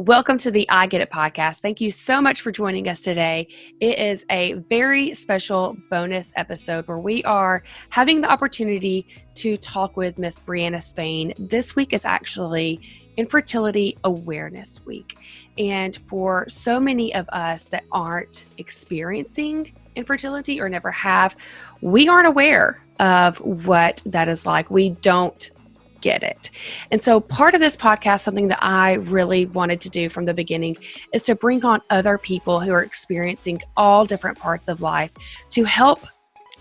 Welcome to the I Get It podcast. Thank you so much for joining us today. It is a very special bonus episode where we are having the opportunity to talk with Miss Breana Spain. This week is actually Infertility Awareness Week. And for so many of us that aren't experiencing infertility or never have, we aren't aware of what that is like. We don't get it. And so part of this podcast, something that I really wanted to do from the beginning, is to bring on other people who are experiencing all different parts of life to help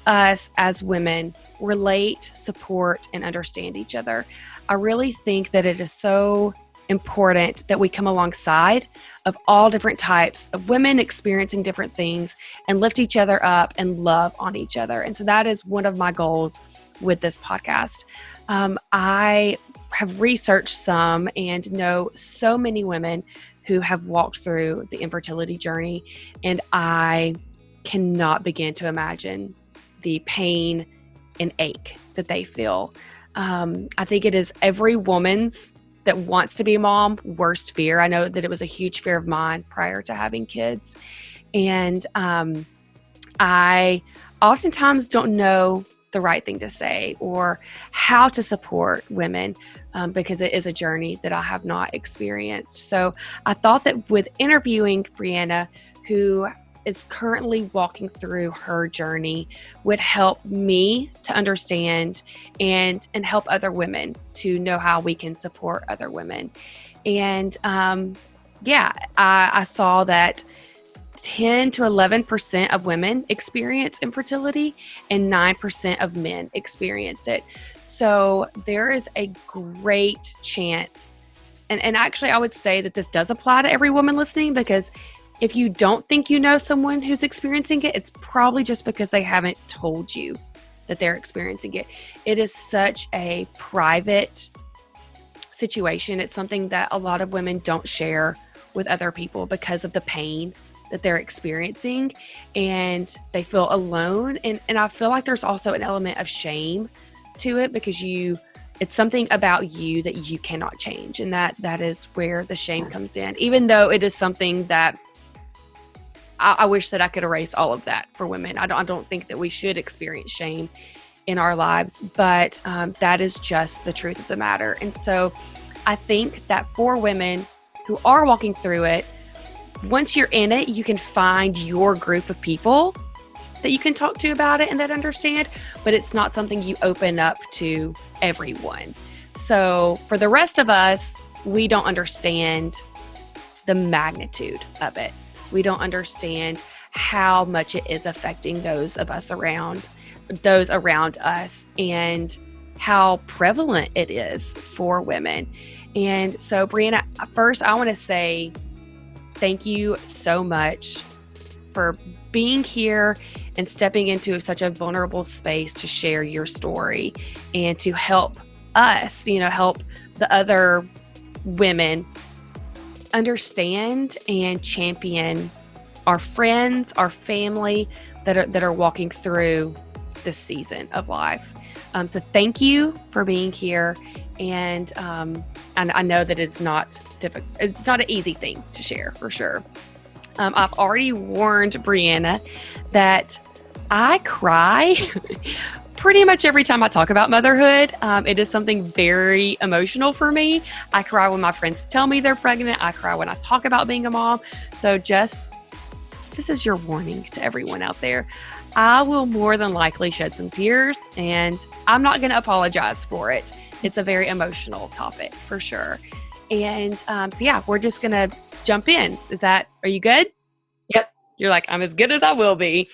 us as women relate, support, and understand each other. I really think that it is so important that we come alongside of all different types of women experiencing different things and lift each other up and love on each other. And so that is one of my goals with this podcast. I have researched some and know so many women who have walked through the infertility journey, and I cannot begin to imagine the pain and ache that they feel. I think it is every woman's that wants to be a mom worst fear. I know that it was a huge fear of mine prior to having kids. And I oftentimes don't know the right thing to say or how to support women because it is a journey that I have not experienced. So I thought that with interviewing Breana, who is currently walking through her journey, would help me to understand and help other women to know how we can support other women. And I saw that 10 to 11% of women experience infertility and 9% of men experience it. So there is a great chance. And actually, I would say that this does apply to every woman listening, because if you don't think you know someone who's experiencing it, it's probably just because they haven't told you that they're experiencing it. It is such a private situation. It's something that a lot of women don't share with other people because of the pain that they're experiencing, and they feel alone. And I feel like there's also an element of shame to it, because it's something about you that you cannot change. And that is where the shame comes in, even though it is something that I wish that I could erase all of that for women. I don't think that we should experience shame in our lives, but that is just the truth of the matter. And so I think that for women who are walking through it, once you're in it, you can find your group of people that you can talk to about it and that understand, but it's not something you open up to everyone. So for the rest of us, we don't understand the magnitude of it. We don't understand how much it is affecting those around us, and how prevalent it is for women. And so, Breana, first, I want to say thank you so much for being here and stepping into such a vulnerable space to share your story and to help us, help the other women understand and champion our friends, our family that are walking through this season of life. So thank you for being here. And I know that it's not difficult. It's not an easy thing to share, for sure. I've already warned Breana that I cry pretty much every time I talk about motherhood. It is something very emotional for me. I cry when my friends tell me they're pregnant. I cry when I talk about being a mom. So this is your warning to everyone out there. I will more than likely shed some tears, and I'm not going to apologize for it. It's a very emotional topic, for sure. And we're just going to jump in. Are you good? Yep. You're like, I'm as good as I will be.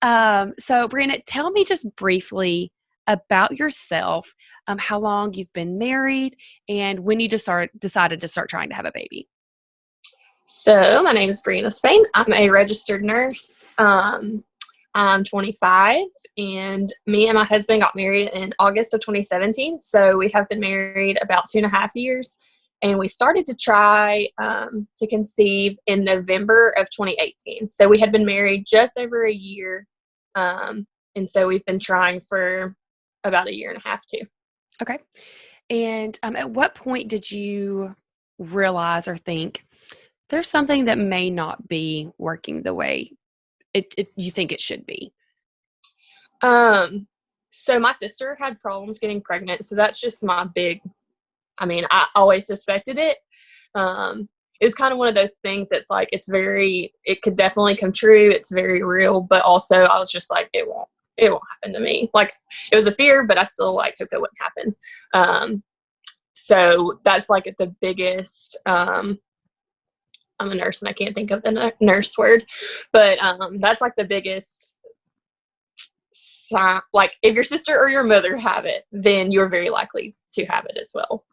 So Breana, tell me just briefly about yourself, how long you've been married, and when you decided to start trying to have a baby. So my name is Breana Spain. I'm a registered nurse. I'm 25, and me and my husband got married in August of 2017. So we have been married about 2.5 years, and we started to try to conceive in November of 2018. So we had been married just over a year, and so we've been trying for about 1.5 years too. Okay. And at what point did you realize or think There's something that may not be working the way you think it should be. So my sister had problems getting pregnant. So that's just I always suspected it. It was kind of one of those things that's like, it could definitely come true. It's very real, but also I was just like, it won't happen to me. Like, it was a fear, but I still like hope it wouldn't happen. So that's like the biggest, I'm a nurse and I can't think of the nurse word, but that's like the biggest sign. Like, if your sister or your mother have it, then you're very likely to have it as well.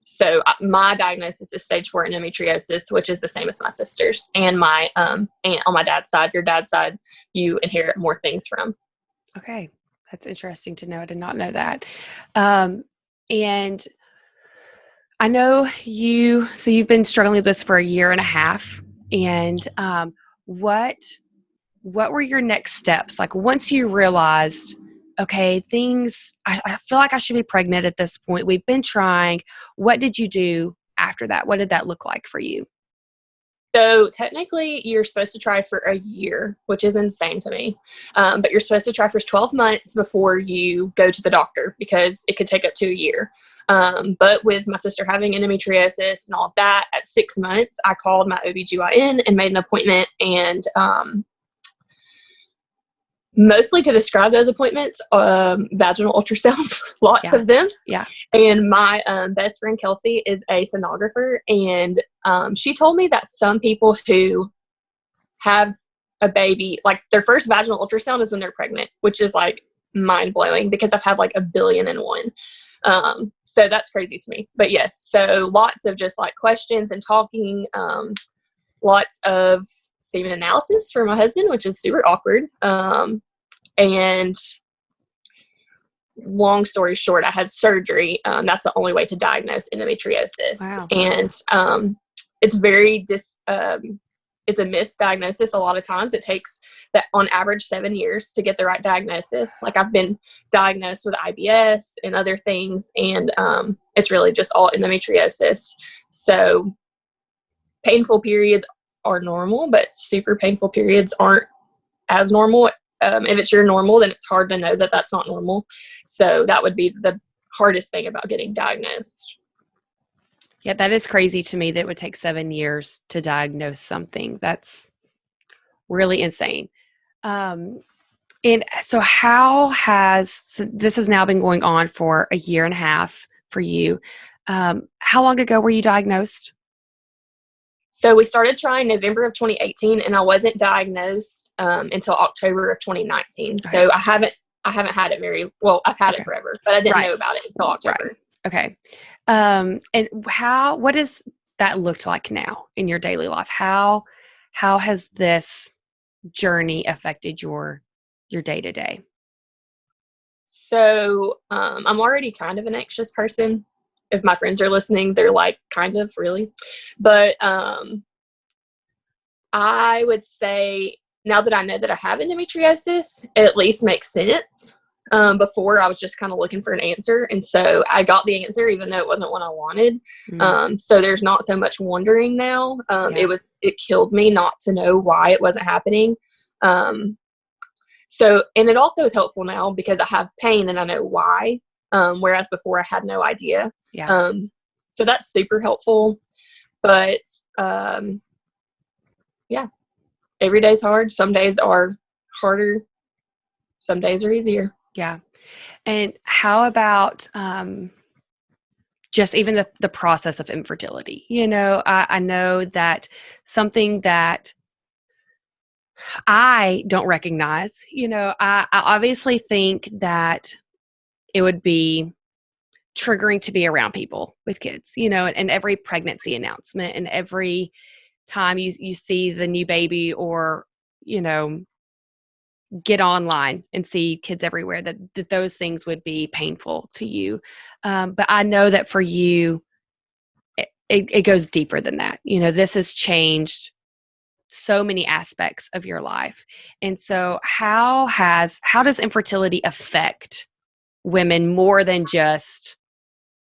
So my diagnosis is stage 4 endometriosis, which is the same as my sister's, and my aunt on my dad's side. Your dad's side, you inherit more things from. Okay, that's interesting to know. I did not know that. And I know you've been struggling with this for a year and a half. And what were your next steps? Like, once you realized, okay, I feel like I should be pregnant at this point. We've been trying. What did you do after that? What did that look like for you? So technically, you're supposed to try for a year, which is insane to me. But you're supposed to try for 12 months before you go to the doctor, because it could take up to a year. But with my sister having endometriosis and all of that, at 6 months, I called my OBGYN and made an appointment. And mostly to describe those appointments, vaginal ultrasounds, lots of them. Yeah. And my best friend, Kelsey, is a sonographer. And she told me that some people who have a baby, like, their first vaginal ultrasound is when they're pregnant, which is like mind blowing, because I've had like 1,000,000,001. So that's crazy to me. But yes, so lots of just like questions and talking, lots of semen analysis for my husband, which is super awkward. And long story short, I had surgery. That's the only way to diagnose endometriosis. Wow. And it's it's a misdiagnosis. A lot of times it takes on average 7 years to get the right diagnosis. Like, I've been diagnosed with IBS and other things, and it's really just all endometriosis. So painful periods are normal, but super painful periods aren't as normal. If it's your normal, then it's hard to know that that's not normal. So that would be the hardest thing about getting diagnosed. Yeah, that is crazy to me that it would take 7 years to diagnose something. That's really insane. And so this has now been going on for a year and a half for you. How long ago were you diagnosed? So we started trying November of 2018, and I wasn't diagnosed until October of 2019. Okay. So I haven't had it very well. I've had it forever, but I didn't know about it until October. Right. Okay. And what does that looked like now in your daily life? How has this journey affected your day to day? So I'm already kind of an anxious person. If my friends are listening, they're like, kind of, really. But I would say, now that I know that I have endometriosis, it at least makes sense. Before, I was just kind of looking for an answer. And so I got the answer, even though it wasn't what I wanted. So there's not so much wondering now. It killed me not to know why it wasn't happening. And it also is helpful now because I have pain and I know why. Whereas before I had no idea. Yeah. So that's super helpful. But every day's hard. Some days are harder. Some days are easier. Yeah. And how about just even the process of infertility? I know that something that I don't recognize, I obviously think that it would be triggering to be around people with kids, and every pregnancy announcement and every time you see the new baby, or, get online and see kids everywhere, that those things would be painful to you. But I know that for you, it goes deeper than that. This has changed so many aspects of your life. And so how does infertility affect women more than just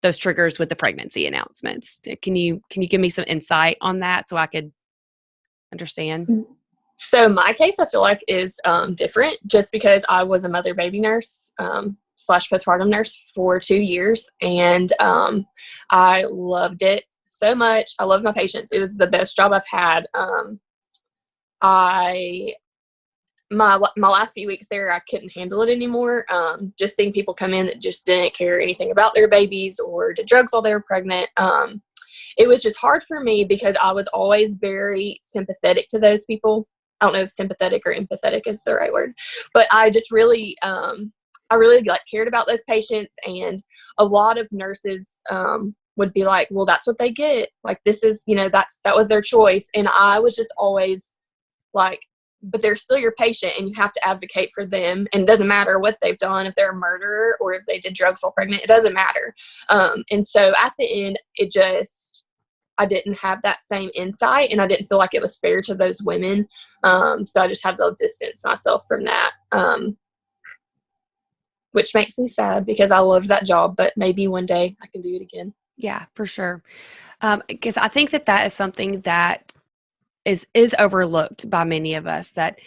those triggers with the pregnancy announcements. Can you give me some insight on that so I could understand? So my case, I feel like, is different just because I was a mother baby nurse slash postpartum nurse for 2 years, and I loved it so much. I loved my patients. It was the best job I've had. My last few weeks there, I couldn't handle it anymore. Just seeing people come in that just didn't care anything about their babies or did drugs while they were pregnant. It was just hard for me because I was always very sympathetic to those people. I don't know if sympathetic or empathetic is the right word, but I just really, I really like cared about those patients. And a lot of nurses would be like, well, that's what they get. Like, this is, that was their choice. And I was just always like, but they're still your patient and you have to advocate for them. And it doesn't matter what they've done, if they're a murderer or if they did drugs while pregnant, it doesn't matter. And so at the end, I didn't have that same insight, and I didn't feel like it was fair to those women. So I just had to distance myself from that, which makes me sad because I loved that job, but maybe one day I can do it again. Yeah, for sure. Because I think that is something that is overlooked by many of us, that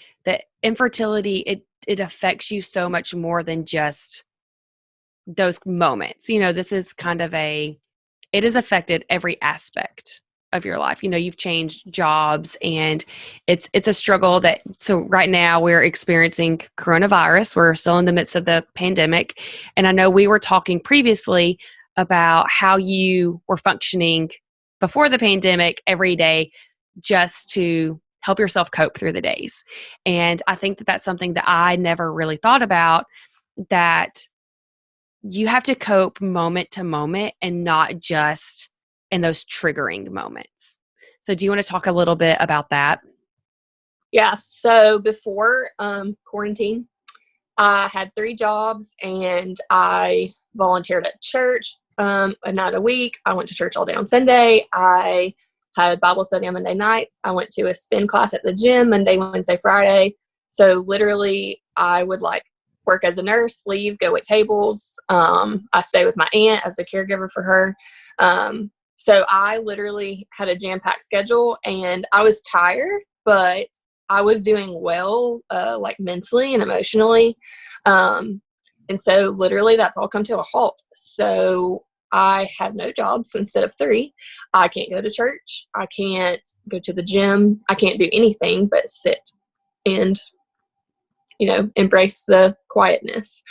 infertility, it affects you so much more than just those moments. This is kind of it has affected every aspect of your life. You've changed jobs, and it's a struggle so right now we're experiencing coronavirus. We're still in the midst of the pandemic. And I know we were talking previously about how you were functioning before the pandemic every day just to help yourself cope through the days. And I think that that's something that I never really thought about, that you have to cope moment to moment and not just in those triggering moments. So do you want to talk a little bit about that? Yeah. So before quarantine, I had 3 jobs, and I volunteered at church a night a week. I went to church all day on Sunday. I had Bible study on Monday nights. I went to a spin class at the gym Monday, Wednesday, Friday. So literally I would work as a nurse, leave, go wait tables. I stay with my aunt as a caregiver for her. So I literally had a jam-packed schedule, and I was tired, but I was doing well, mentally and emotionally. And so literally that's all come to a halt. So I have no jobs instead of 3. I can't go to church. I can't go to the gym. I can't do anything but sit and, embrace the quietness.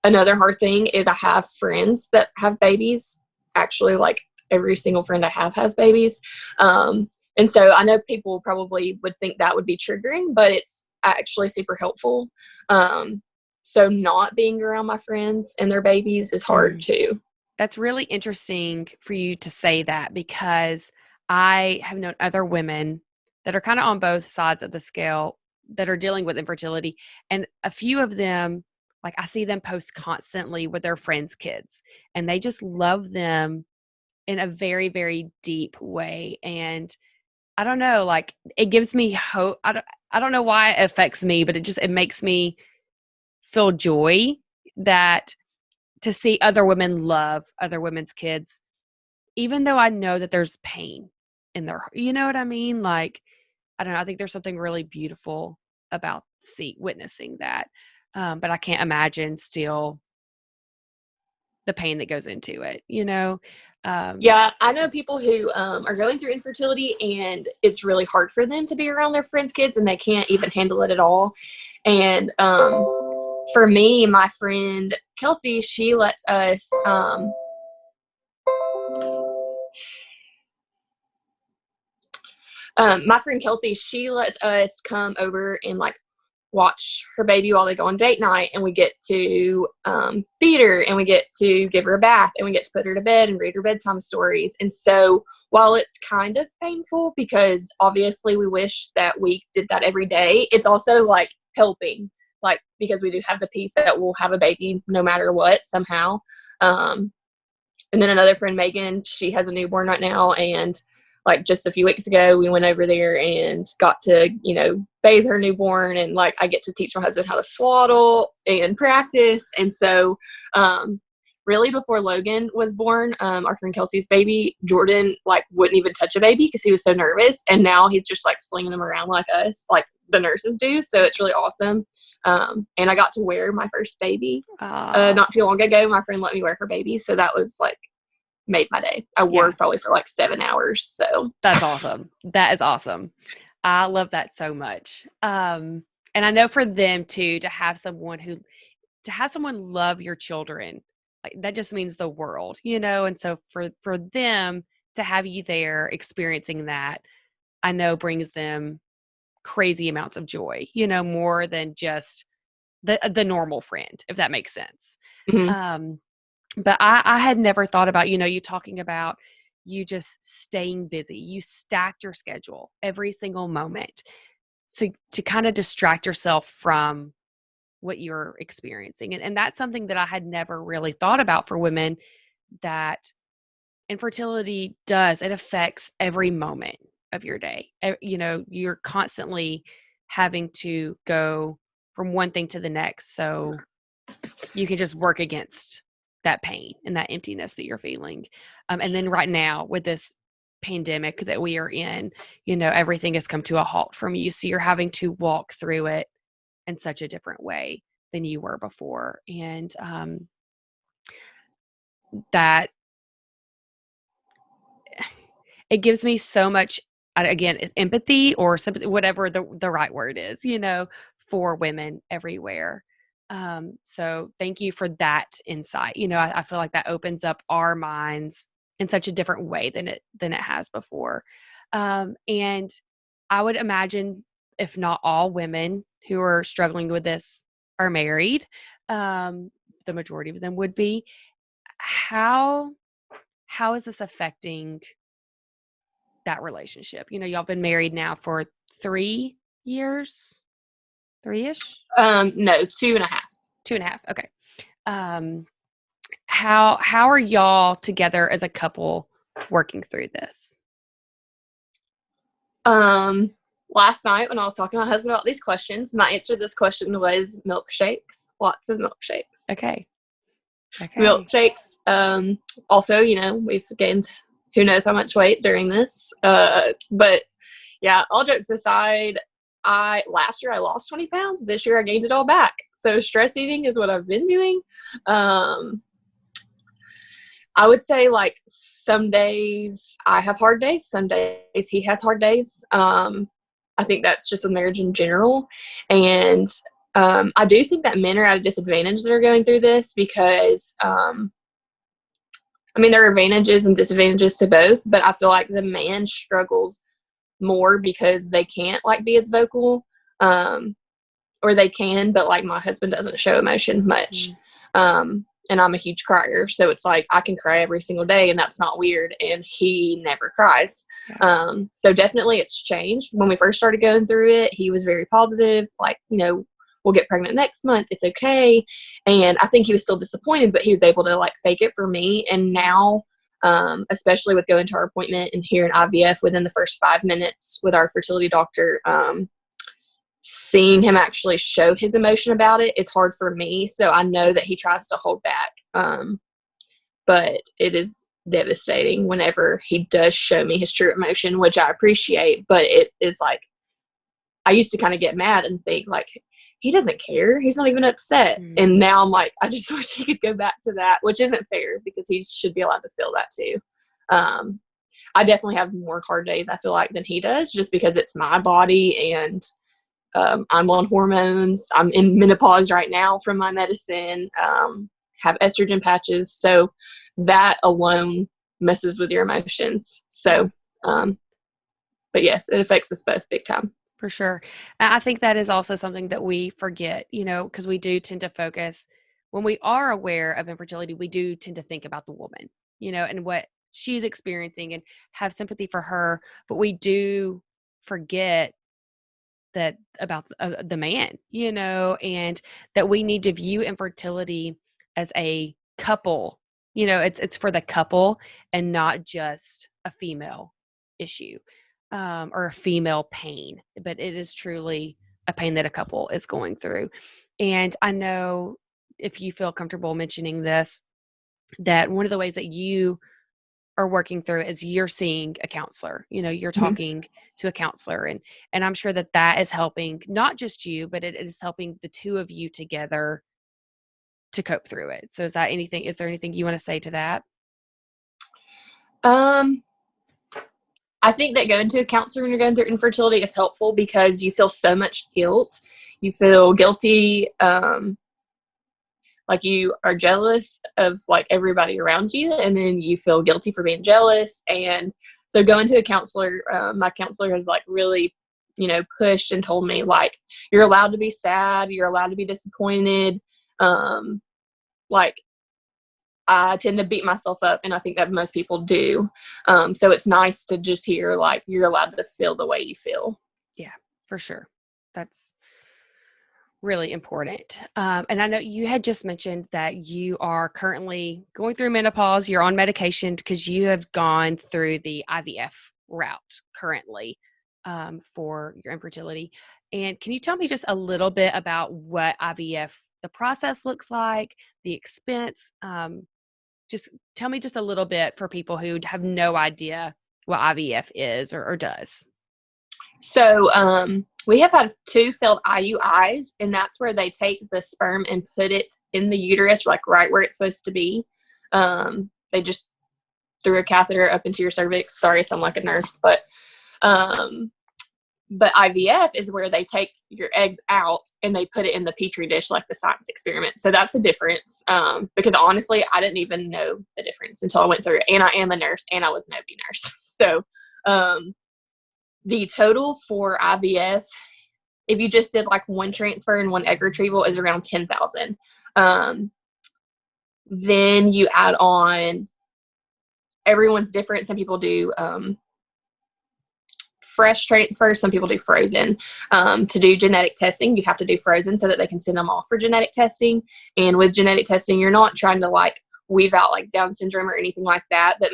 Another hard thing is I have friends that have babies. Actually, every single friend I have has babies. And so I know people probably would think that would be triggering, but it's actually super helpful. So not being around my friends and their babies is hard too. That's really interesting for you to say that, because I have known other women that are kind of on both sides of the scale that are dealing with infertility. And a few of them, I see them post constantly with their friends' kids, and they just love them in a very, very deep way. And I don't know, it gives me hope. I don't know why it affects me, but it makes me feel joy that to see other women love other women's kids, even though I know that there's pain in their, you know what I mean? I don't know. I think there's something really beautiful about witnessing that. But I can't imagine still the pain that goes into it, Yeah, I know people who are going through infertility, and it's really hard for them to be around their friends' kids, and they can't even handle it at all. And for me, my friend Kelsey, she lets us my friend Kelsey, she lets us come over and watch her baby while they go on date night, and we get to feed her, and we get to give her a bath, and we get to put her to bed and read her bedtime stories. And so while it's kind of painful because obviously we wish that we did that every day, it's also helping, because we do have the peace that we'll have a baby no matter what somehow. And then another friend, Megan, she has a newborn right now, and just a few weeks ago we went over there and got to bathe her newborn, and like I get to teach my husband how to swaddle and practice. And so really before Logan was born, our friend Kelsey's baby, Jordan like wouldn't even touch a baby because he was so nervous, and now he's just like slinging them around like us, like the nurses do. So it's really awesome. And I got to wear my first baby not too long ago. My friend let me wear her baby, so that was like made my day. I worked probably for like 7 hours. So that's awesome. That is awesome. I love that so much. And I know for them too, to have someone love your children, like that just means the world, and so for them to have you there experiencing that, I know brings them crazy amounts of joy, more than just the normal friend, if that makes sense. mm-hmm. But I had never thought about, you talking about you just staying busy. You stacked your schedule every single moment. So to kind of distract yourself from what you're experiencing. And that's something that I had never really thought about for women, that infertility does. It affects every moment of your day. You're constantly having to go from one thing to the next. So you can just work against that pain and that emptiness that you're feeling. And then right now with this pandemic that we are in, everything has come to a halt from you. So you're having to walk through it in such a different way than you were before. And that it gives me so much, again, empathy or sympathy, whatever the right word is, for women everywhere. So thank you for that insight. I feel like that opens up our minds in such a different way than it has before. And I would imagine, if not all women who are struggling with this are married, the majority of them would be. How is this affecting that relationship? Y'all been married now for 3 years, 3-ish? No, 2.5. 2.5. Okay. How are y'all together as a couple working through this? Last night when I was talking to my husband about these questions, my answer to this question was milkshakes. Lots of milkshakes. Okay. Milkshakes. Also, we've gained who knows how much weight during this. But yeah, all jokes aside, last year I lost 20 pounds. This year I gained it all back. So stress eating is what I've been doing. I would say like some days I have hard days, some days he has hard days. I think that's just with marriage in general. And I do think that men are at a disadvantage that are going through this because, there are advantages and disadvantages to both, but I feel like the man struggles more because they can't like be as vocal, or they can, but like my husband doesn't show emotion much. And I'm a huge crier. So it's like I can cry every single day and that's not weird. And he never cries. Yeah. So definitely it's changed. When we first started going through it, he was very positive. Like, we'll get pregnant next month. It's okay. And I think he was still disappointed, but he was able to like fake it for me. And now, especially with going to our appointment and hearing IVF within the first 5 minutes with our fertility doctor, seeing him actually show his emotion about it is hard for me. So I know that he tries to hold back. But it is devastating whenever he does show me his true emotion, which I appreciate. But it is like, I used to kind of get mad and think like, he doesn't care. He's not even upset. And now I'm like, I just wish he could go back to that, which isn't fair because he should be allowed to feel that too. I definitely have more hard days, I feel like, than he does, just because it's my body and I'm on hormones. I'm in menopause right now from my medicine, have estrogen patches. So that alone messes with your emotions. So, but yes, it affects us both big time. For sure. I think that is also something that we forget, because we do tend to focus when we are aware of infertility, we do tend to think about the woman, and what she's experiencing and have sympathy for her. But we do forget that about the man, and that we need to view infertility as a couple, it's for the couple and not just a female issue. or a female pain, but it is truly a pain that a couple is going through. And I know, if you feel comfortable mentioning this, that one of the ways that you are working through is you're seeing a counselor. You're Mhm. talking to a counselor, and I'm sure that that is helping not just you, but it is helping the two of you together to cope through it. So is there anything you want to say to that? Um, I think that going to a counselor when you're going through infertility is helpful because you feel so much guilt. You feel guilty, like you are jealous of like everybody around you, and then you feel guilty for being jealous. And so going to a counselor, my counselor has like really, pushed and told me like, you're allowed to be sad, you're allowed to be disappointed. Like I tend to beat myself up, and I think that most people do. So it's nice to just hear like you're allowed to feel the way you feel. Yeah, for sure. That's really important. And I know you had just mentioned that you are currently going through menopause. You're on medication because you have gone through the IVF route currently, for your infertility. And can you tell me just a little bit about what IVF, the process looks like, the expense? Just tell me just a little bit for people who have no idea what IVF is or does. So we have had 2 failed IUIs, and that's where they take the sperm and put it in the uterus, like right where it's supposed to be. They just threw a catheter up into your cervix. Sorry, I sound like a nurse, um, but IVF is where they take your eggs out and they put it in the petri dish, like the science experiment. So that's the difference. Because honestly, I didn't even know the difference until I went through it. And I am a nurse, and I was an OB nurse. So the total for IVF, if you just did like one transfer and one egg retrieval, is around 10,000. Then you add on, everyone's different. Some people do fresh transfers, some people do frozen. To do genetic testing, you have to do frozen so that they can send them off for genetic testing. And with genetic testing, you're not trying to like weave out like Down syndrome or anything like that. But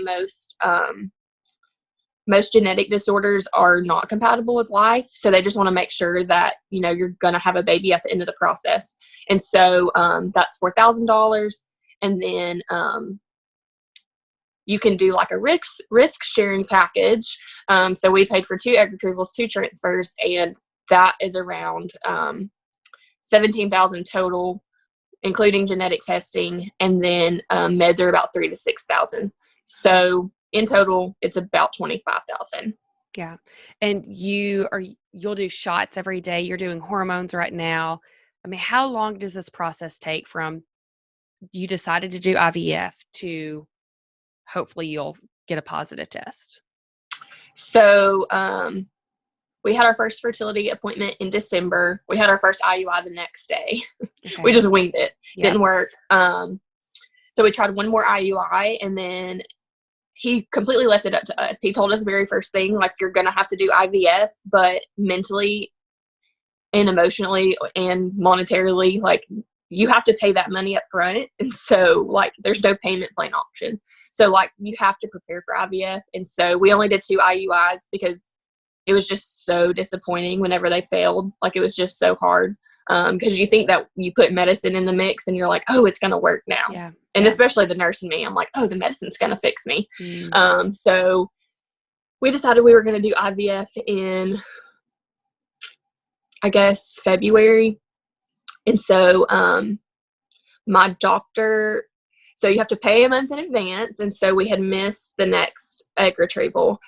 most genetic disorders are not compatible with life. So they just want to make sure that, you're going to have a baby at the end of the process. And so that's $4,000. And then you can do like a risk sharing package. So we paid for 2 egg retrievals, 2 transfers, and that is around 17,000 total, including genetic testing. And then meds are about 3,000 to 6,000. So in total, it's about 25,000. Yeah. And you'll do shots every day. You're doing hormones right now. I mean, how long does this process take from you decided to do IVF to hopefully you'll get a positive test? So we had our first fertility appointment in December. We had our first IUI the next day. Okay. We just winged it. Yep. Didn't work. So we tried one more IUI, and then he completely left it up to us. He told us very first thing, like, you're going to have to do IVF, but mentally and emotionally and monetarily, like, you have to pay that money up front. And so, like, there's no payment plan option. So, like, you have to prepare for IVF. And so we only did 2 IUIs because it was just so disappointing whenever they failed. Like, it was just so hard. Because you think that you put medicine in the mix and you're like, oh, it's going to work now. Yeah. And yeah. especially the nurse and me, I'm like, oh, the medicine's going to fix me. Mm. So we decided we were going to do IVF in, I guess, February. And so my doctor, so you have to pay a month in advance. And so we had missed the next egg retrieval.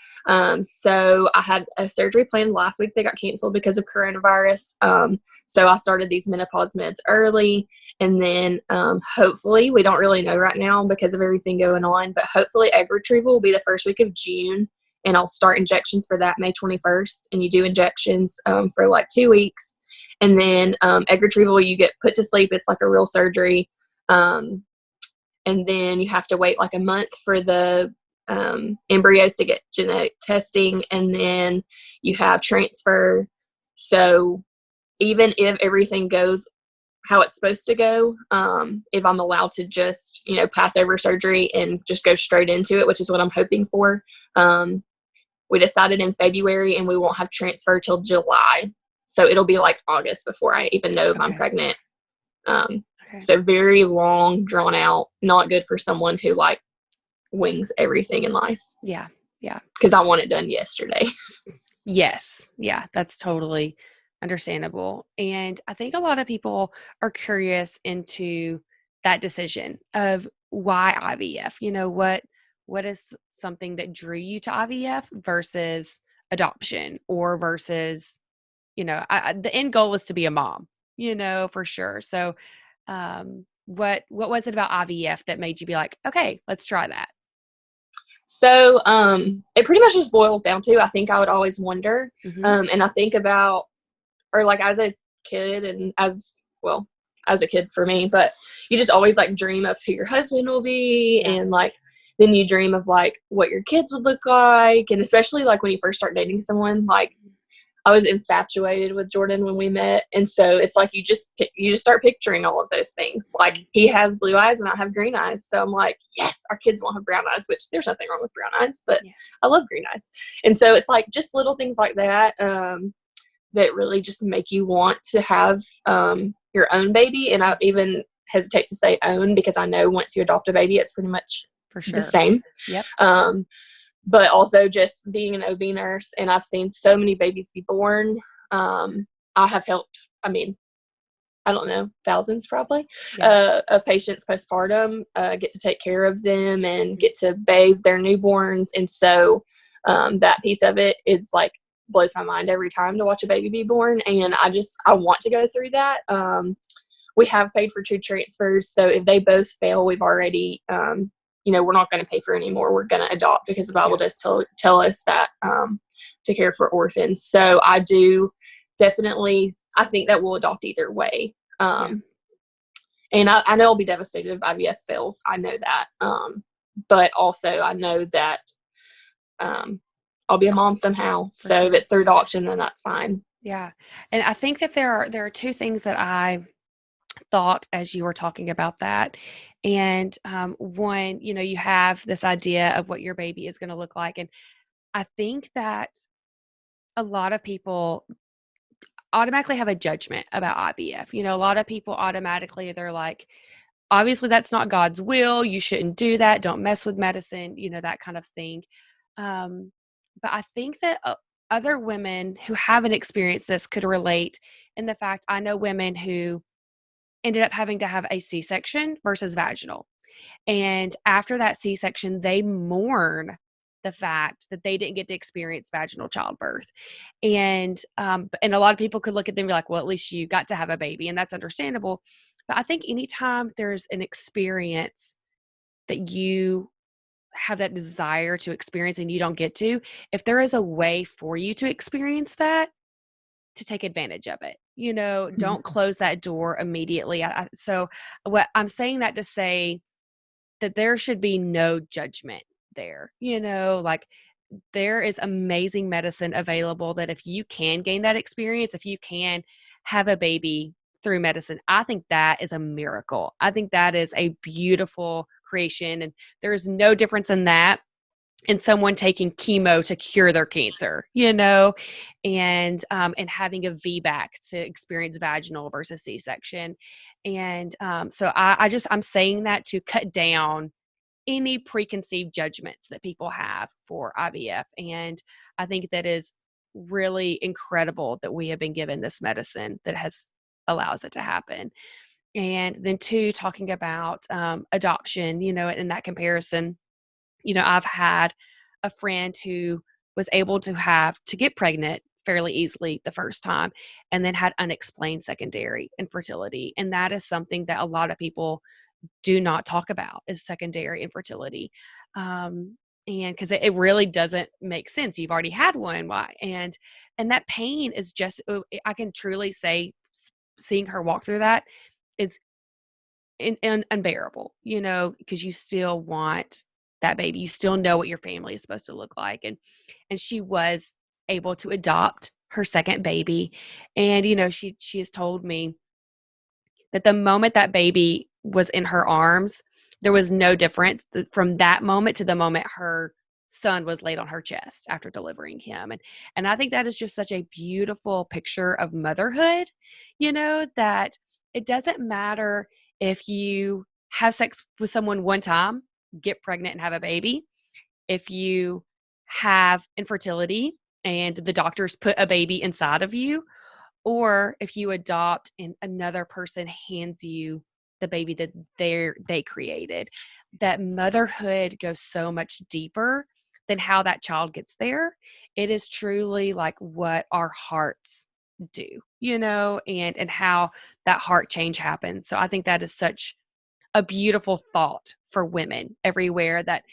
So I had a surgery planned last week that got canceled because of coronavirus. So I started these menopause meds early. And then hopefully, we don't really know right now because of everything going on, but hopefully egg retrieval will be the first week of June. And I'll start injections for that May 21st. And you do injections for like 2 weeks. And then egg retrieval, you get put to sleep. It's like a real surgery. And then you have to wait like a month for the embryos to get genetic testing. And then you have transfer. So even if everything goes how it's supposed to go, if I'm allowed to just, pass over surgery and just go straight into it, which is what I'm hoping for, we decided in February, and we won't have transfer till July. So it'll be like August before I even know if I'm pregnant. So very long, drawn out, not good for someone who like wings everything in life. Yeah. Because I want it done yesterday. Yes. Yeah, that's totally understandable. And I think a lot of people are curious into that decision of why IVF. What is something that drew you to IVF versus adoption, or versus, the end goal is to be a mom, for sure. So, what was it about IVF that made you be like, okay, let's try that? So it pretty much just boils down to, I think I would always wonder, and I think about, or like as a kid, and as a kid for me, but you just always like dream of who your husband will be, and like then you dream of like what your kids would look like, and especially like when you first start dating someone, like I was infatuated with Jordan when we met, and so it's like you just start picturing all of those things. Like he has blue eyes and I have green eyes, so I'm like, yes, our kids won't have brown eyes, which there's nothing wrong with brown eyes, but I love green eyes. And so it's like just little things like that that really just make you want to have your own baby. And I even hesitate to say own, because I know once you adopt a baby, it's pretty much For sure. the same. Yep. But also just being an OB nurse, and I've seen so many babies be born. I have helped, I don't know, thousands probably, of patients postpartum, get to take care of them and get to bathe their newborns. And so that piece of it is like, blows my mind every time to watch a baby be born. And I want to go through that. We have paid for 2 transfers. So if they both fail, we've already, we're not going to pay for any more. We're going to adopt, because the Bible does tell us that to care for orphans. So I do definitely, I think that we'll adopt either way. And I know I'll be devastated if IVF fails. I know that. But also I know that I'll be a mom somehow. So if it's through adoption, then that's fine. Yeah. And I think that there are 2 things that I thought as you were talking about that. And one, you have this idea of what your baby is going to look like. And I think that a lot of people automatically have a judgment about IVF. A lot of people automatically, they're like, obviously that's not God's will. You shouldn't do that. Don't mess with medicine, that kind of thing. But I think that other women who haven't experienced this could relate in the fact, I know women who ended up having to have a C-section versus vaginal. And after that C-section, they mourn the fact that they didn't get to experience vaginal childbirth. And a lot of people could look at them and be like, well, at least you got to have a baby, and that's understandable. But I think anytime there's an experience that you have that desire to experience and you don't get to, if there is a way for you to experience that, to take advantage of it. Don't close that door immediately. So what I'm saying that to say that there should be no judgment there. Like there is amazing medicine available that if you can gain that experience, if you can have a baby through medicine, I think that is a miracle. I think that is a beautiful creation. And there's no difference in that and someone taking chemo to cure their cancer, and having a VBAC to experience vaginal versus C-section. And so I'm saying that to cut down any preconceived judgments that people have for IVF. And I think that is really incredible that we have been given this medicine that allows it to happen. And then 2, talking about adoption, in that comparison, I've had a friend who was able to get pregnant fairly easily the first time, and then had unexplained secondary infertility. And that is something that a lot of people do not talk about, is secondary infertility. And because it really doesn't make sense. You've already had one. Why? And that pain is just, I can truly say, seeing her walk through that is unbearable, because you still want that baby. You still know what your family is supposed to look like. And she was able to adopt her second baby. And, she has told me that the moment that baby was in her arms, there was no difference from that moment to the moment her son was laid on her chest after delivering him. And I think that is just such a beautiful picture of motherhood, that it doesn't matter if you have sex with someone one time, get pregnant and have a baby, if you have infertility and the doctors put a baby inside of you, or if you adopt and another person hands you the baby that they created. That motherhood goes so much deeper than how that child gets there. It is truly like what our hearts do, and how that heart change happens. So I think that is such a beautiful thought for women everywhere, that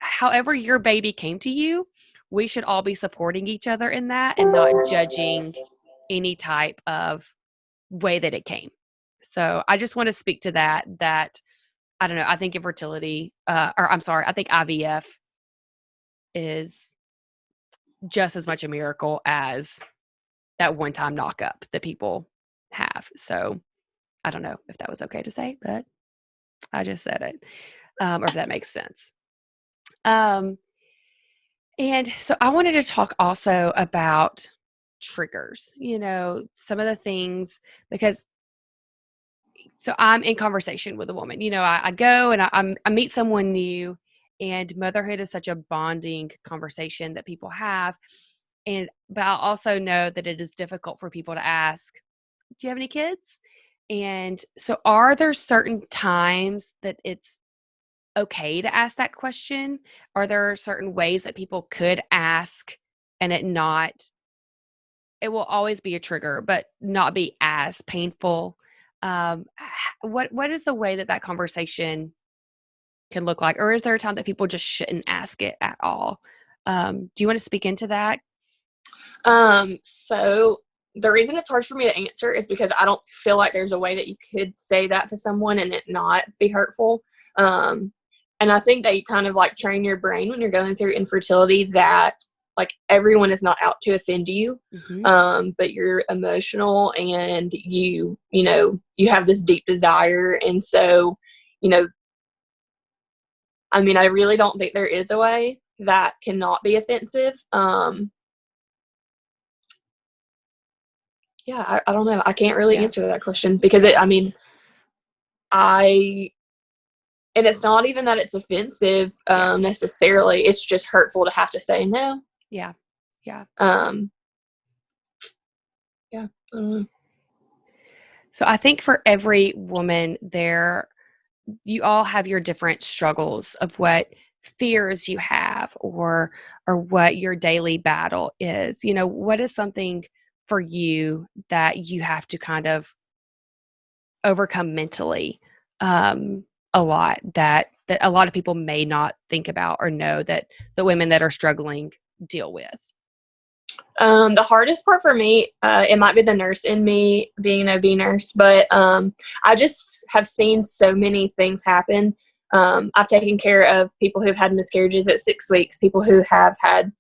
however your baby came to you, we should all be supporting each other in that and not judging any type of way that it came. So I just want to speak to that I don't know, I think infertility, I think IVF is just as much a miracle as that one-time knock-up that people have. So I don't know if that was okay to say, but I just said it, or if that makes sense. And so I wanted to talk also about triggers, some of the things, because so I'm in conversation with a woman, I go and I meet someone new, and motherhood is such a bonding conversation that people have. But I also know that it is difficult for people to ask, do you have any kids? And so are there certain times that it's okay to ask that question? Are there certain ways that people could ask and it will always be a trigger, but not be as painful? What is the way that conversation can look like? Or is there a time that people just shouldn't ask it at all? Do you want to speak into that? So the reason it's hard for me to answer is because I don't feel like there's a way that you could say that to someone and it not be hurtful. And I think that you kind of like train your brain when you're going through infertility that like everyone is not out to offend you, but you're emotional and you have this deep desire. And so, I mean, I really don't think there is a way that cannot be offensive. Yeah, I don't know. I can't really answer that question because and it's not even that it's offensive necessarily. It's just hurtful to have to say no. Yeah. Yeah. Yeah. So I think for every woman you all have your different struggles of what fears you have or what your daily battle is. What is something for you that you have to kind of overcome mentally, a lot that a lot of people may not think about or know that the women that are struggling deal with? The hardest part for me, it might be the nurse in me being an OB nurse, but I just have seen so many things happen. I've taken care of people who've had miscarriages at 6 weeks, people who have had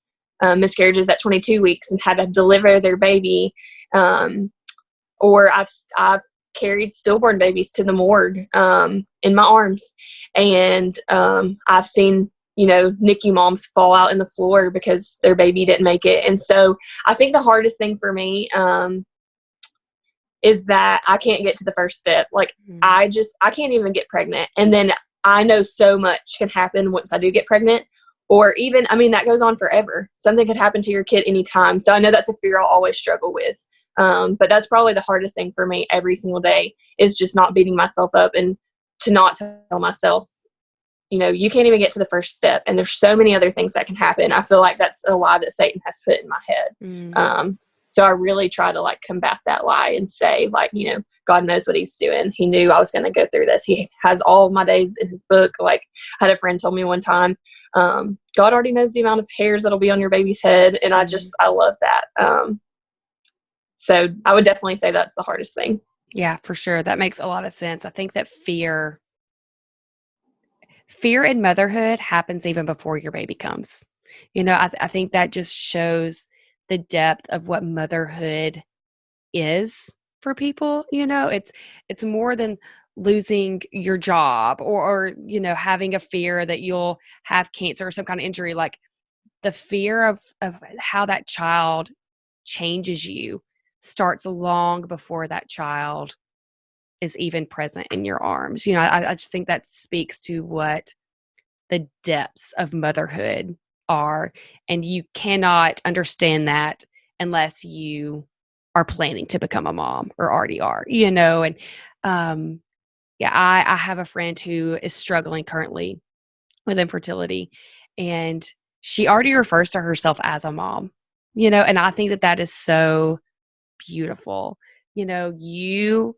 miscarriages at 22 weeks and had to deliver their baby, or I've carried stillborn babies to the morgue in my arms, and I've seen NICU moms fall out in the floor because their baby didn't make it. And so I think the hardest thing for me is that I can't get to the first step. Like I can't even get pregnant. And then I know so much can happen once I do get pregnant, or even, that goes on forever. Something could happen to your kid anytime. So I know that's a fear I'll always struggle with. But that's probably the hardest thing for me every single day is just not beating myself up and to not tell myself, you can't even get to the first step. And there's so many other things that can happen. I feel like that's a lie that Satan has put in my head. So I really try to like combat that lie and say like, God knows what he's doing. He knew I was going to go through this. He has all of my days in his book. Like I had a friend tell me one time, God already knows the amount of hairs that'll be on your baby's head. And I love that. So I would definitely say that's the hardest thing. Yeah, for sure. That makes a lot of sense. I think that fear in motherhood happens even before your baby comes. I think that just shows the depth of what motherhood is for people. It's more than losing your job or having a fear that you'll have cancer or some kind of injury. Like the fear of how that child changes you starts long before that child is even present in your arms. I just think that speaks to what the depths of motherhood are. And you cannot understand that unless you are planning to become a mom or already are, and yeah, I have a friend who is struggling currently with infertility, and she already refers to herself as a mom, and I think that that is so beautiful. You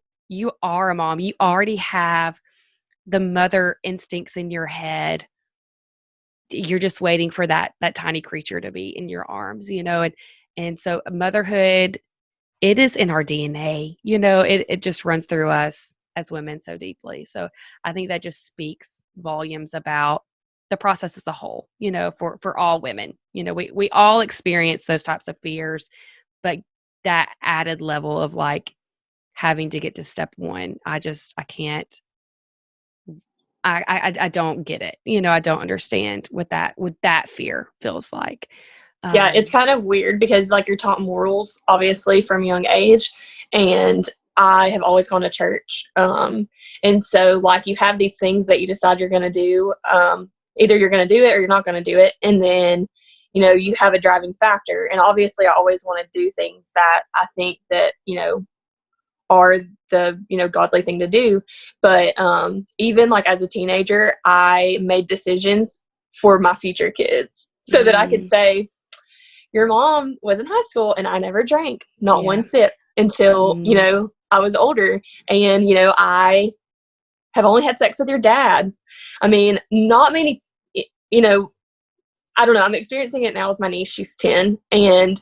are a mom. You already have the mother instincts in your head. You're just waiting for that tiny creature to be in your arms, and so motherhood, it is in our DNA, it just runs through us as women so deeply. So I think that just speaks volumes about the process as a whole, for all women. We all experience those types of fears, but that added level of like having to get to step one, I can't. I don't get it. I don't understand what that fear feels like. Yeah, it's Um, kind of weird because like you're taught morals obviously from a young age, and I have always gone to church. And so like you have these things that you decide you're going to do. Either you're going to do it or you're not going to do it, and then you have a driving factor. And obviously, I always want to do things that I think that are the godly thing to do. But even like as a teenager, I made decisions for my future kids so that I could mm, say, your mom was in high school and I never drank, not yeah. one sip until, Mm, I was older. And, I have only had sex with your dad. I mean, not many, I don't know. I'm experiencing it now with my niece. She's 10. And,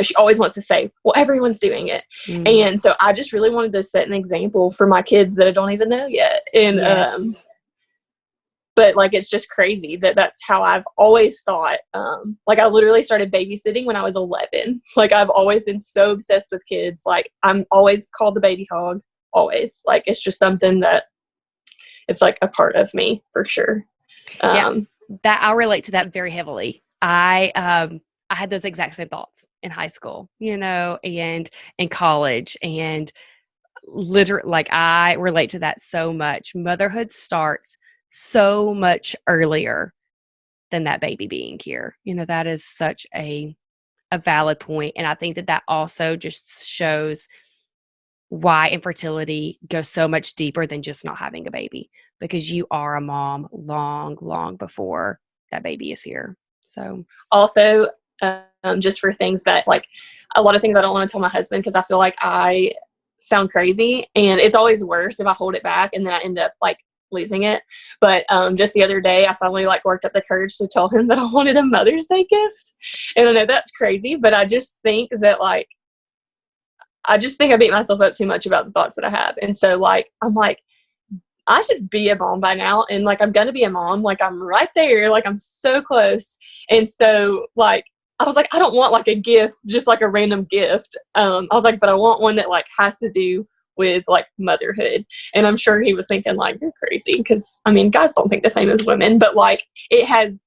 she always wants to say, well, everyone's doing it. mm, And so I just really wanted to set an example for my kids that I don't even know yet. And, yes. but like it's just crazy that that's how I've always thought. Like I literally started babysitting when I was 11. Like I've always been so obsessed with kids. Like I'm always called the baby hog, always. Like it's just something that it's like a part of me for sure. Yeah, um that I'll relate to that very heavily. I had those exact same thoughts in high school, and in college, and literally, like, I relate to that so much. Motherhood starts so much earlier than that baby being here. That is such a valid point, and I think that that also just shows why infertility goes so much deeper than just not having a baby, because you are a mom long, long before that baby is here. So, Also, just for things that like a lot of things I don't want to tell my husband because I feel like I sound crazy, and it's always worse if I hold it back and then I end up like losing it. But just the other day, I finally like worked up the courage to tell him that I wanted a Mother's Day gift. And I know that's crazy, but I just think that like I just think I beat myself up too much about the thoughts that I have. And so like I'm like I should be a mom by now, and like I'm gonna be a mom, like I'm right there, like I'm so close. And so like I was like, I don't want like a gift, just like a random gift. I was like, but I want one that like has to do with like motherhood. And I'm sure he was thinking like you're crazy, because I mean guys don't think the same as women, but like it has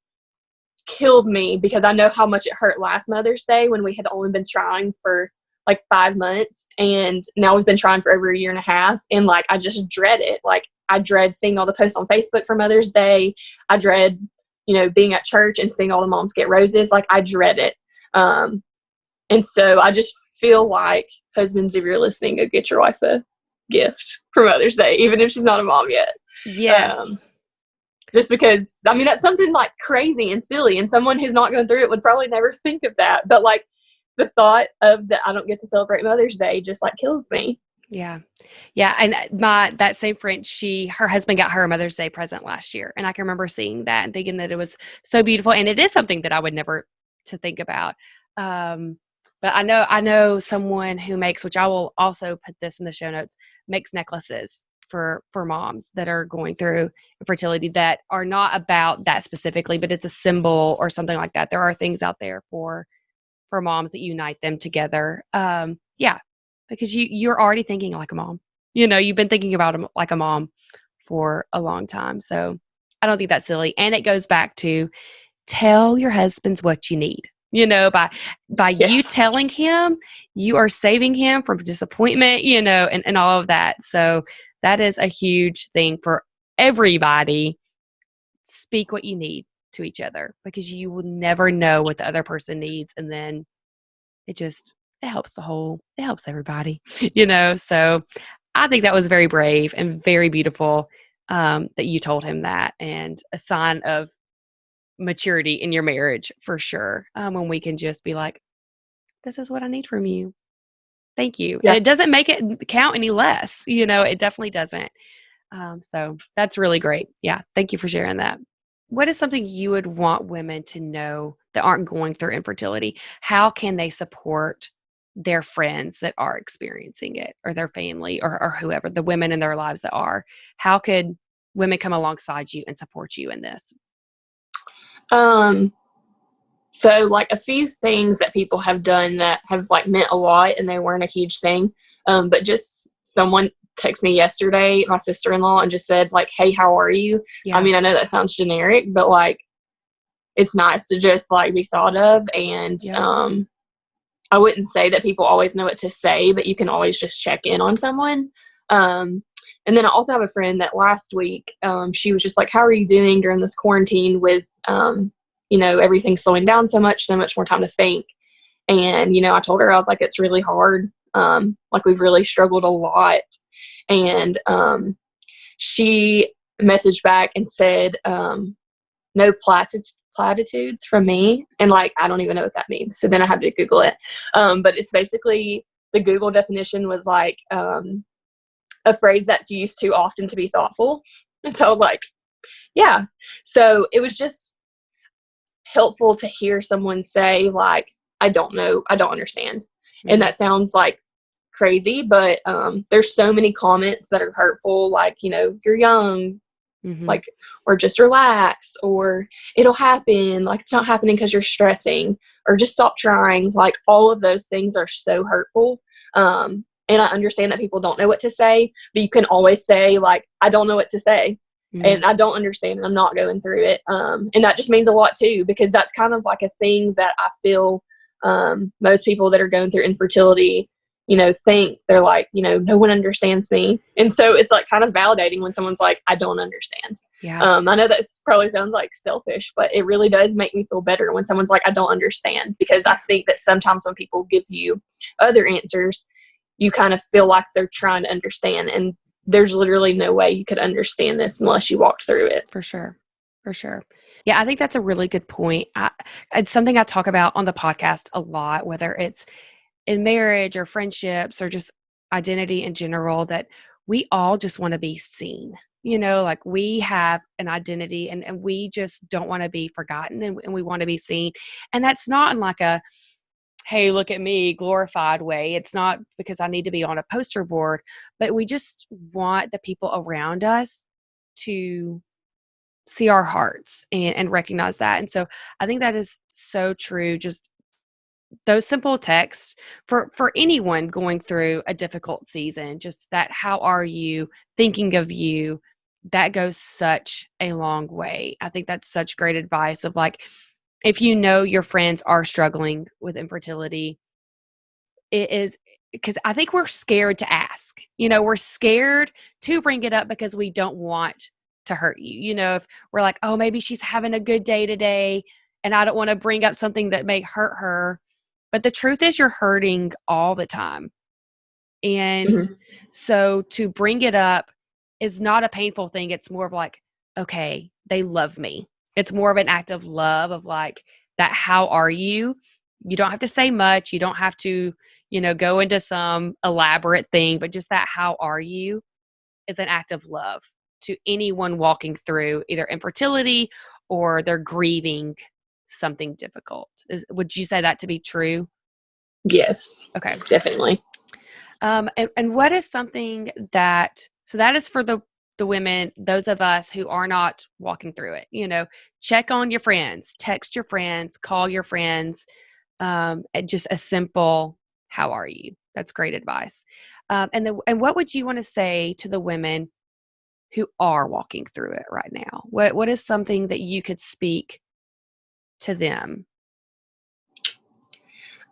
killed me because I know how much it hurt last Mother's Day when we had only been trying for like 5 months, and now we've been trying for over a year and a half, and like I just dread it. Like I dread seeing all the posts on Facebook for Mother's Day. I dread being at church and seeing all the moms get roses. Like I dread it. And so I just feel like, husbands, if you're listening, go get your wife a gift for Mother's Day, even if she's not a mom yet. yes. um, just because I mean that's something like crazy and silly, and someone who's not going through it would probably never think of that. But like the thought of that I don't get to celebrate Mother's Day just like kills me. Yeah. Yeah. And that same friend, her husband got her a Mother's Day present last year. And I can remember seeing that and thinking that it was so beautiful. And it is something that I would never to think about. Um, but I know someone who makes, which I will also put this in the show notes, makes necklaces for moms that are going through infertility that are not about that specifically, but it's a symbol or something like that. There are things out there for moms that unite them together. Yeah, because you're already thinking like a mom. You've been thinking about them like a mom for a long time. So I don't think that's silly. And it goes back to tell your husbands what you need. By you Yes. telling him, you are saving him from disappointment, and all of that. So that is a huge thing for everybody. Speak what you need to each other, because you will never know what the other person needs. And then it helps everybody, So I think that was very brave and very beautiful, that you told him that, and a sign of maturity in your marriage for sure. When we can just be like, this is what I need from you. Thank you. And Yeah. it doesn't make it count any less, it definitely doesn't. So that's really great. Yeah. Thank you for sharing that. What is something you would want women to know that aren't going through infertility? How can they support their friends that are experiencing it, or their family, or whoever, the women in their lives that are? How could women come alongside you and support you in this? So like a few things that people have done that have like meant a lot, and they weren't a huge thing. But just someone texted me yesterday, my sister-in-law, and just said like, "Hey, how are you?" Yeah. I mean, I know that sounds generic, but like, it's nice to just like be thought of. And Yeah. I wouldn't say that people always know what to say, but you can always just check in on someone. And then I also have a friend that last week, she was just like, "How are you doing during this quarantine with, everything slowing down so much more time to think?" And, I told her, I was like, "It's really hard. Like we've really struggled a lot." And she messaged back and said, "No platitudes from me." And like, I don't even know what that means. So then I had to Google it. But it's basically, the Google definition was like, a phrase that's used too often to be thoughtful. And so I was like, yeah. So it was just helpful to hear someone say like, "I don't know, I don't understand." Mm-hmm. And that sounds like crazy, but there's so many comments that are hurtful, like, "You're young," Mm-hmm. like, or "Just relax," or "It'll happen," like, "It's not happening because you're stressing," or "Just stop trying." Like, all of those things are so hurtful. And I understand that people don't know what to say, but you can always say like, "I don't know what to say." Mm-hmm. And I don't understand, and I'm not going through it. And that just means a lot too, because that's kind of like a thing that I feel most people that are going through infertility, think they're like, "No one understands me." And so it's like kind of validating when someone's like, "I don't understand." Yeah. I know that probably sounds like selfish, but it really does make me feel better when someone's like, "I don't understand," because I think that sometimes when people give you other answers, you kind of feel like they're trying to understand, and there's literally no way you could understand this unless you walked through it. For sure. For sure. Yeah, I think that's a really good point. It's something I talk about on the podcast a lot, whether it's in marriage or friendships or just identity in general, that we all just want to be seen. Like we have an identity, and we just don't want to be forgotten, and we want to be seen. And that's not in like a, hey, look at me glorified way. It's not because I need to be on a poster board, but we just want the people around us to see our hearts and recognize that. And so I think that is so true. Just those simple texts for anyone going through a difficult season, just that, how are you, thinking of you, that goes such a long way. I think that's such great advice of like, if your friends are struggling with infertility, it is, because I think we're scared to ask. We're scared to bring it up because we don't want to hurt you. If we're like, oh, maybe she's having a good day today, and I don't want to bring up something that may hurt her. But the truth is, you're hurting all the time. And Mm-hmm. so to bring it up is not a painful thing. It's more of like, okay, they love me. It's more of an act of love, of like that, how are you? You don't have to say much. You don't have to, go into some elaborate thing, but just that, how are you, is an act of love to anyone walking through either infertility or they're grieving something difficult. Would you say that to be true? Yes, Okay. definitely. And what is something so that is for the women, those of us who are not walking through it, check on your friends, text your friends, call your friends, and just a simple, how are you? That's great advice. And what would you want to say to the women who are walking through it right now? What is something that you could speak to them?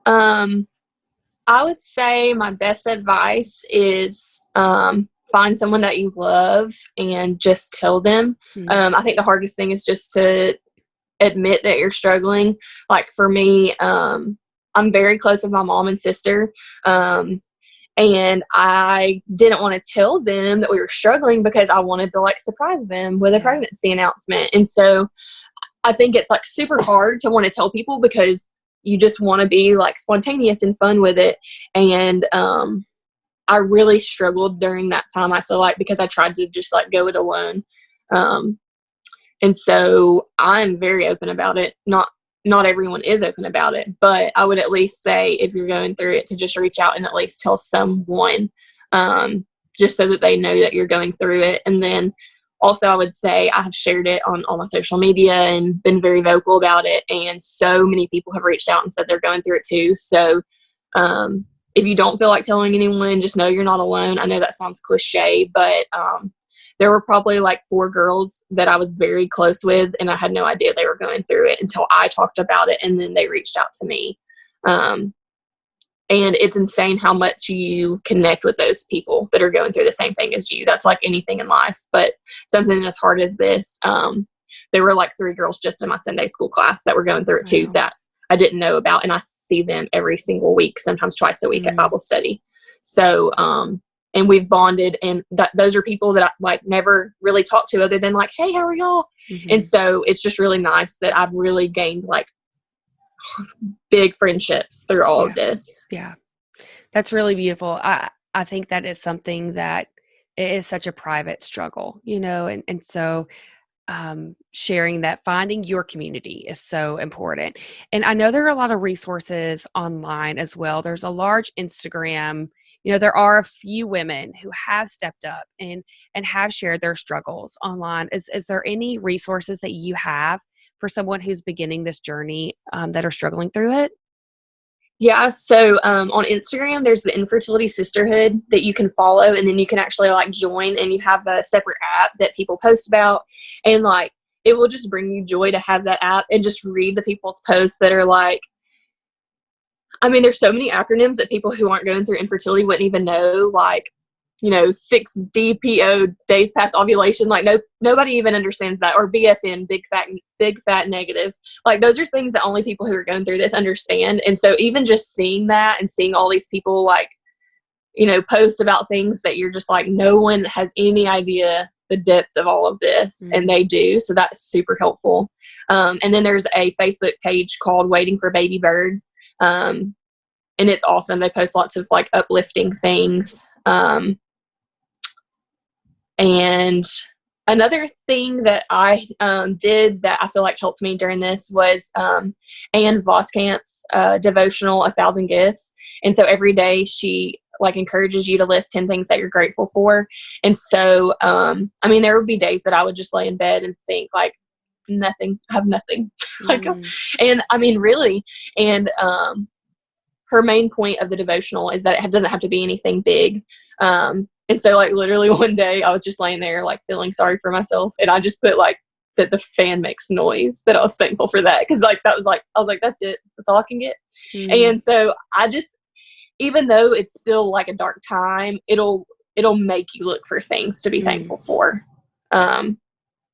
I would say my best advice is find someone that you love and just tell them. I think the hardest thing is just to admit that you're struggling. Like for me, I'm very close with my mom and sister. And I didn't want to tell them that we were struggling because I wanted to like surprise them with a pregnancy announcement. And so I think it's like super hard to want to tell people because you just want to be like spontaneous and fun with it. And I really struggled during that time, I feel like, because I tried to just like go it alone. And so I'm very open about it. Not everyone is open about it, but I would at least say if you're going through it to just reach out and at least tell someone, just so that they know that you're going through it. And then also I would say I have shared it on all my social media and been very vocal about it. And so many people have reached out and said they're going through it too. So if you don't feel like telling anyone, just know you're not alone. I know that sounds cliche, but there were probably like 4 girls that I was very close with, and I had no idea they were going through it until I talked about it, and then they reached out to me. And it's insane how much you connect with those people that are going through the same thing as you. That's like anything in life, but something as hard as this, there were like 3 girls just in my Sunday school class that were going through it too, that I didn't know about, and I see them every single week, sometimes twice a week at Bible study. So, and we've bonded, and those are people that I like never really talked to other than like, hey, how are y'all? And so it's just really nice that I've really gained like big friendships through all of this. Yeah. That's really beautiful. I think that is something that is such a private struggle, and so sharing that, finding your community is so important. And I know there are a lot of resources online as well. There's a large Instagram, there are a few women who have stepped up and have shared their struggles online. Is there any resources that you have for someone who's beginning this journey that are struggling through it? Yeah, so on Instagram, there's the Infertility Sisterhood that you can follow, and then you can actually like join, and you have a separate app that people post about, and like it will just bring you joy to have that app and just read the people's posts that are like, I mean, there's so many acronyms that people who aren't going through infertility wouldn't even know, like 6 DPO, days past ovulation. Like nobody even understands that. Or BFN, big fat negative. Like those are things that only people who are going through this understand. And so even just seeing that and seeing all these people like, post about things that you're just like, no one has any idea the depth of all of this, and they do. So that's super helpful. And then there's a Facebook page called Waiting for Baby Bird. And it's awesome. They post lots of like uplifting things. And another thing that I did that I feel like helped me during this was Anne Voskamp's devotional, 1,000 Gifts. And so every day she like encourages you to list 10 things that you're grateful for. And so, I mean, there would be days that I would just lay in bed and think like, nothing, I have nothing. And I mean, really. And her main point of the devotional is that it doesn't have to be anything big. And so like literally one day I was just laying there like feeling sorry for myself, and I just put like that the fan makes noise, that I was thankful for that, because like that was like, I was like, that's it, that's all I can get. And so I just, even though it's still like a dark time, it'll make you look for things to be thankful for.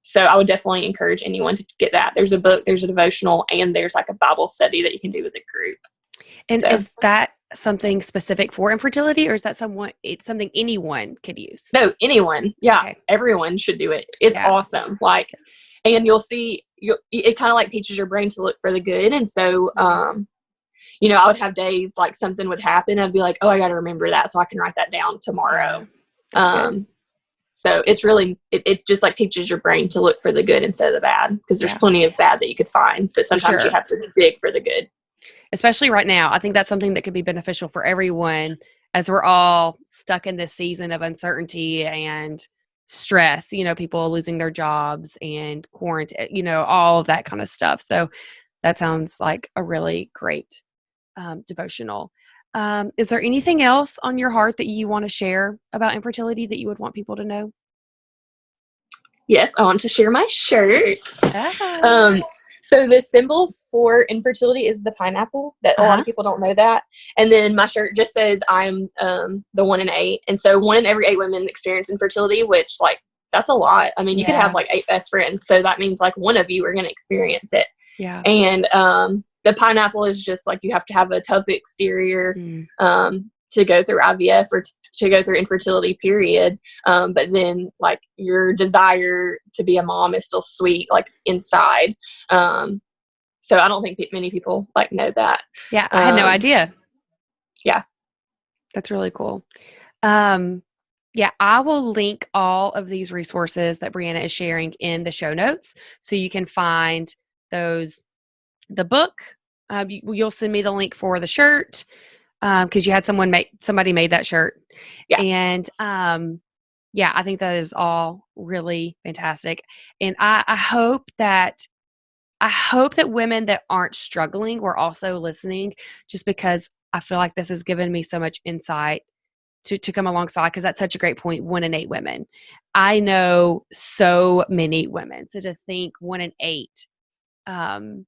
So I would definitely encourage anyone to get that. There's a book, there's a devotional, and there's like a Bible study that you can do with a group. And is that something specific for infertility, or is that it's something anyone could use? No, anyone. Yeah. Okay. Everyone should do it. It's awesome. Like, and you'll see, it kind of like teaches your brain to look for the good. And so, I would have days like something would happen. I'd be like, oh, I got to remember that so I can write that down tomorrow. So it's really, it just like teaches your brain to look for the good instead of the bad, because there's plenty of bad that you could find, but sometimes you have to dig for the good. Especially right now. I think that's something that could be beneficial for everyone, as we're all stuck in this season of uncertainty and stress, people losing their jobs and quarantine, all of that kind of stuff. So that sounds like a really great devotional. Is there anything else on your heart that you want to share about infertility that you would want people to know? Yes, I want to share my shirt. So the symbol for infertility is the pineapple. That a lot Uh-huh. of people don't know that. And then my shirt just says I'm the 1 in 8, and so 1 in every 8 women experience infertility, which like that's a lot. I mean, you could have Yeah. like 8 best friends, so that means like one of you are going to experience it. Yeah. And the pineapple is just like you have to have a tough exterior Mm. to go through IVF or to go through infertility period. But then like your desire to be a mom is still sweet, like inside. So I don't think many people like know that. Yeah, I had no idea. Yeah. That's really cool. Yeah, I will link all of these resources that Breana is sharing in the show notes, so you can find those. The book, you'll send me the link for the shirt, because you had somebody made that shirt, Yeah. and yeah, I think that is all really fantastic, and I hope that women that aren't struggling were also listening, just because I feel like this has given me so much insight to come alongside, because that's such a great point. 1 in 8 women. I know so many women. So to think 1 in 8, um,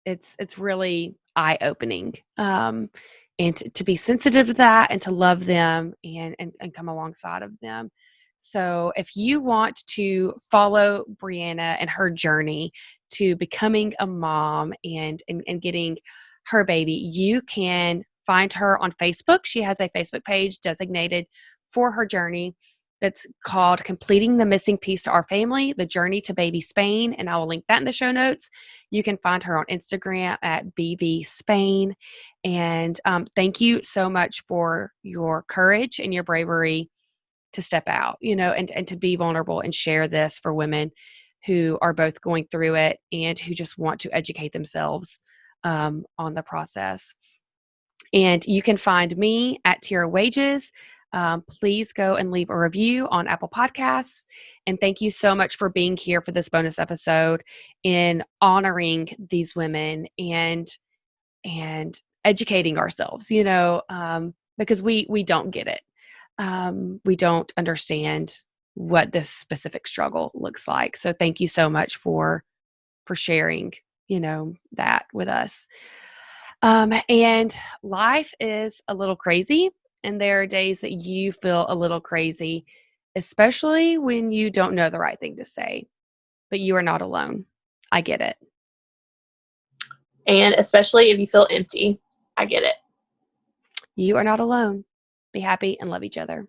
it's really eye opening. And to be sensitive to that and to love them and come alongside of them. So if you want to follow Breana and her journey to becoming a mom and getting her baby, you can find her on Facebook. She has a Facebook page designated for her journey that's called Completing the Missing Piece to Our Family, The Journey to Baby Spain. And I will link that in the show notes. You can find her on Instagram at BB Spain. And thank you so much for your courage and your bravery to step out, and to be vulnerable and share this for women who are both going through it and who just want to educate themselves on the process. And you can find me at Tierra Wages. Please go and leave a review on Apple Podcasts. And thank you so much for being here for this bonus episode in honoring these women and educating ourselves, because we don't get it. We don't understand what this specific struggle looks like. So thank you so much for sharing, that with us. And life is a little crazy, and there are days that you feel a little crazy, especially when you don't know the right thing to say. But you are not alone. I get it. And especially if you feel empty, I get it. You are not alone. Be happy and love each other.